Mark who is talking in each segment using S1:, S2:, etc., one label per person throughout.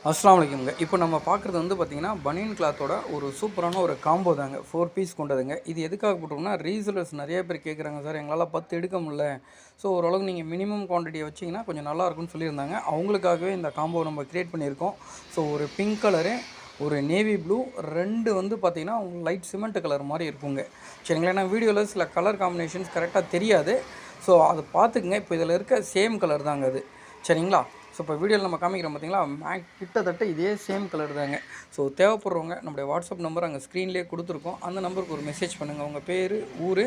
S1: அஸ்ஸலாமு அலைக்கும்ங்க. இப்போ நம்ம பார்க்குறது வந்து பார்த்திங்கன்னா, பனியன் கிளாத்தோட ஒரு சூப்பரான ஒரு காம்போ தாங்க. 4 பீஸ் கொண்டதுங்க. இது எதுக்காக போட்டோம்னா, ரீசெல்லர்ஸ் நிறைய பேர் கேட்குறாங்க, சார் எங்களால் 10 எடுக்க முடியல. ஸோ ஓரளவுக்கு நீங்கள் மினிமம் குவான்டிட்டியை வச்சிங்கன்னா கொஞ்சம் நல்லாயிருக்கும்னு சொல்லியிருந்தாங்க. அவங்களுக்காகவே இந்த காம்போ நம்ம க்ரியேட் பண்ணியிருக்கோம். ஸோ ஒரு பிங்க் கலரு, ஒரு நேவி ப்ளூ, 2 வந்து பார்த்திங்கன்னா லைட் சிமெண்ட் கலர் மாதிரி இருக்குங்க. சரிங்களா? ஏன்னா வீடியோவில் சில கலர் காம்பினேஷன்ஸ் கரெக்டாக தெரியாது. ஸோ அதை பார்த்துக்குங்க. இப்போ இதில் இருக்க சேம் கலர் தாங்க அது. சரிங்களா? ஸோ இப்போ வீடியோவில் நம்ம காமிக்கிறோம் பார்த்தீங்களா, கிட்டத்தட்ட இதே சேம் கலர் தாங்க. ஸோ தேவைப்படுறவங்க நம்முடைய வாட்ஸ்அப் நம்பர் அங்கே ஸ்க்ரீன்லேயே கொடுத்துருக்கோம். அந்த நம்பருக்கு ஒரு மெசேஜ் பண்ணுங்கள். உங்கள் பேர், ஊர்,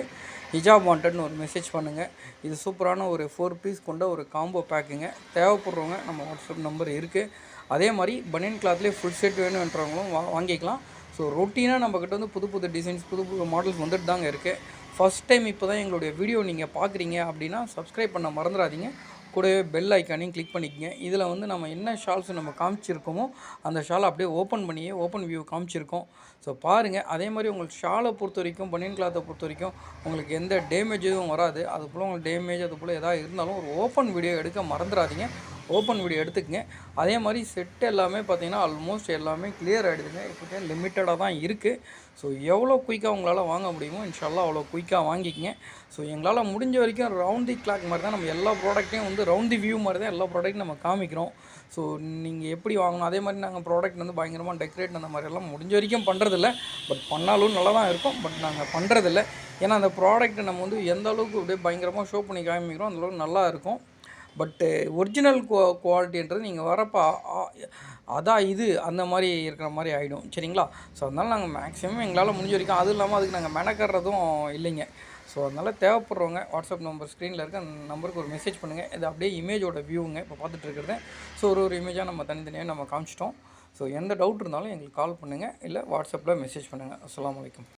S1: ஹிஜாப் வாண்டட்னு ஒரு மெசேஜ் பண்ணுங்கள். இது சூப்பரான ஒரு 4 பீஸ் கொண்ட ஒரு காம்போ பேக்குங்க. தேவைப்படுறவங்க நம்ம வாட்ஸ்அப் நம்பர் இருக்குது. அதே மாதிரி பனியன் கிளாத்லேயே ஃபுல் செட் வேணுன்றவங்களும் வாங்கிக்கலாம். ஸோ ரொட்டீனாக நம்மக்கிட்ட வந்து புது புது டிசைன்ஸ், புது புது மாடல்ஸ் வந்துட்டு தாங்க இருக்குது. ஃபஸ்ட் டைம் இப்போ தான் எங்களுடைய வீடியோ நீங்கள் பார்க்குறீங்க அப்படின்னா சப்ஸ்கிரைப் பண்ண மறந்துடாதீங்க. கூடவே பெல் ஐக்கானையும் கிளிக் பண்ணிக்கங்க. இதில் வந்து நம்ம என்ன ஷால்ஸ் நம்ம காமிச்சிருக்கோமோ அந்த ஷாலை அப்படியே ஓப்பன் வியூ காமிச்சிருக்கோம். ஸோ பாருங்கள். அதே மாதிரி உங்களுக்கு ஷாலை பொறுத்த வரைக்கும், பனியன் கிளாத்தை பொறுத்த வரைக்கும் உங்களுக்கு எந்த டேமேஜ் எதுவும் வராது. அதுபோல் உங்களுக்கு டேமேஜ் அதுபோல் எதாவது இருந்தாலும் ஒரு ஓப்பன் வீடியோ எடுக்க மறந்துடாதீங்க. ஓப்பன் வீடியோ எடுத்துக்கங்க. அதே மாதிரி செட் எல்லாமே பார்த்திங்கன்னா ஆல்மோஸ்ட் எல்லாமே கிளியர் ஆகிடுதுங்க. இப்போ லிமிட்டடாக தான் இருக்குது. ஸோ எவ்வளோ குயிக்காக உங்களால் வாங்க முடியுமோ இன்ஷால்லா அவ்வளோ குயிக்காக வாங்கிக்கங்க. ஸோ எங்களால் முடிஞ்ச வரைக்கும் ரவுண்ட் தி கிளாக் மாதிரி தான் நம்ம எல்லா ப்ராடக்ட்டையும் வந்து ரவுண்ட் தி வியூ மாதிரி தான் எல்லா ப்ராடக்ட்டும் நம்ம காமிக்கிறோம். ஸோ நீங்கள் எப்படி வாங்கணும், அதே மாதிரி நாங்கள் ப்ராடக்ட் வந்து பயங்கரமாக டெக்கரேட் அந்த மாதிரியெல்லாம் முடிஞ்ச வரைக்கும் பண்ணுறதில்ல. பட் பண்ணாலும் நல்லா தான் இருக்கும். பட் நாங்கள் பண்ணுறதில்ல. ஏன்னா அந்த ப்ராடக்ட்டை நம்ம வந்து எந்த அளவுக்கு அப்படியே பயங்கரமாக ஷோ பண்ணி காமிக்கிறோம் அந்தளவுக்கு நல்லா இருக்கும். பட்டு ஒரிஜினல் குவாலிட்டின்றது நீங்கள் வரப்போ அதான் இது அந்த மாதிரி இருக்கிற மாதிரி ஆகிடும். சரிங்களா? ஸோ அதனால் நாங்கள் மேக்ஸிமம் எங்களால் முடிஞ்ச வரைக்கும், அதுவும் இல்லாமல் அதுக்கு நாங்கள் மெனக்கடுறதும் இல்லைங்க. ஸோ அதனால் தேவைப்படுறவங்க வாட்ஸ்அப் நம்பர் ஸ்க்ரீனில் இருக்க அந்த நம்பருக்கு ஒரு மெசேஜ் பண்ணுங்கள். இது அப்படியே இமேஜோட வியூங்க இப்போ பார்த்துட்டு இருக்கிறது. ஸோ ஒரு இமேஜாக நம்ம தனித்தனியாக நம்ம காமிச்சிட்டோம். ஸோ எந்த டவுட் இருந்தாலும் எங்களுக்கு கால் பண்ணுங்கள், இல்லை வாட்ஸ்அப்பில் மெசேஜ் பண்ணுங்கள். அஸ்ஸலாமு அலைக்கும்.